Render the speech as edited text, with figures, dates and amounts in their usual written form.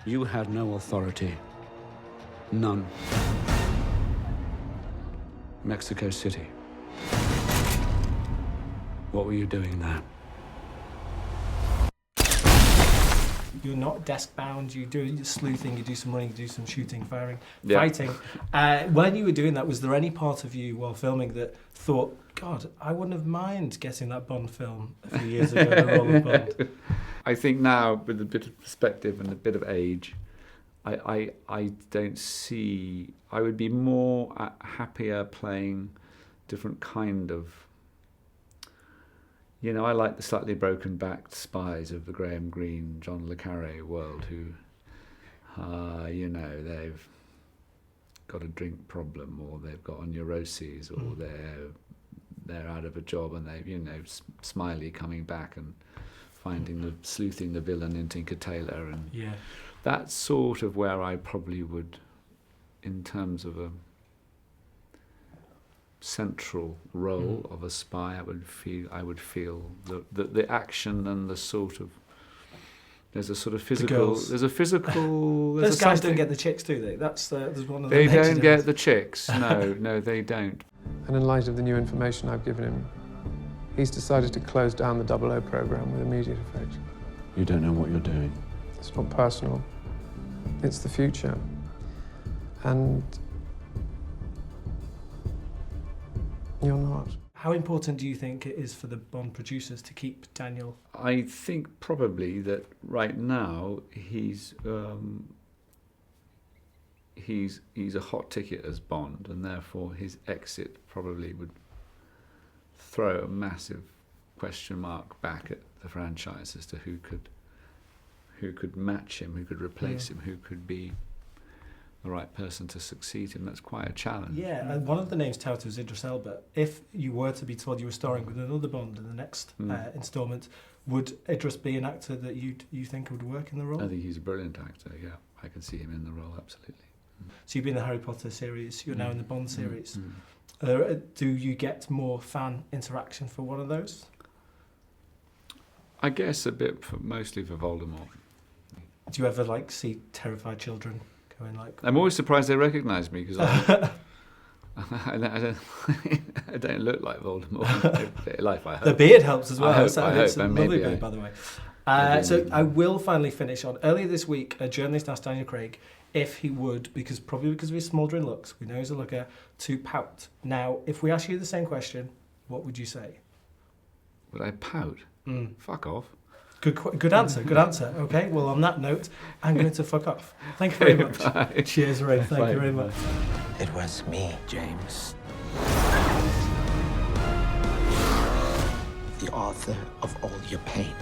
You had no authority. None. Mexico City. What were you doing there? You're not desk-bound, you do sleuthing, you do some running, you do some shooting, firing, Yeah. fighting. When you were doing that, was there any part of you while filming that thought, God, I wouldn't have minded getting that Bond film a few years ago, the role of Bond? I think now, with a bit of perspective and a bit of age, I don't see... I would be more happier playing different kind of... You know, I like the slightly broken-backed spies of the Graham Greene, John le Carré world who, you know, they've got a drink problem or they've got a neuroses or they're out of a job and they've, you know, Smiley coming back and sleuthing the villain in Tinker Tailor. And Yeah. that's sort of where I probably would, in terms of a central role of a spy, I would feel the action and the sort of there's a sort of physical Those guys don't get the chicks, do they? There's one of the they major don't get differences. the chicks. No, they don't. And in light of the new information I've given him, he's decided to close down the 00 program with immediate effect. You don't know what you're doing. It's not personal. It's the future. And you're not. How important do you think it is for the Bond producers to keep Daniel? I think probably that right now he's a hot ticket as Bond, and therefore his exit probably would throw a massive question mark back at the franchise as to who could match him, who could replace him, who could be the right person to succeed him. That's quite a challenge. Yeah, and one of the names touted was Idris Elba. If you were to be told you were starring with another Bond in the next instalment, would Idris be an actor that you think would work in the role? I think he's a brilliant actor, yeah. I can see him in the role, absolutely. So you've been in the Harry Potter series, you're now in the Bond series. Do you get more fan interaction for one of those? I guess a bit, mostly for Voldemort. Do you ever see terrified children going I'm always surprised they recognise me because I don't look like Voldemort. Life, I hope. The beard helps as well. I hope, It's a and lovely maybe beard, by the way. So I will finally finish on. Earlier this week, a journalist asked Daniel Craig if he would, probably because of his smouldering looks, we know he's a looker, to pout. Now, if we ask you the same question, what would you say? Would I pout? Fuck off. Good answer, good answer. Okay, well, on that note, I'm going to fuck off. Thank you very much. Bye. Cheers, Ray. Thank Bye. you very much. It was me, James. The author of all your pain.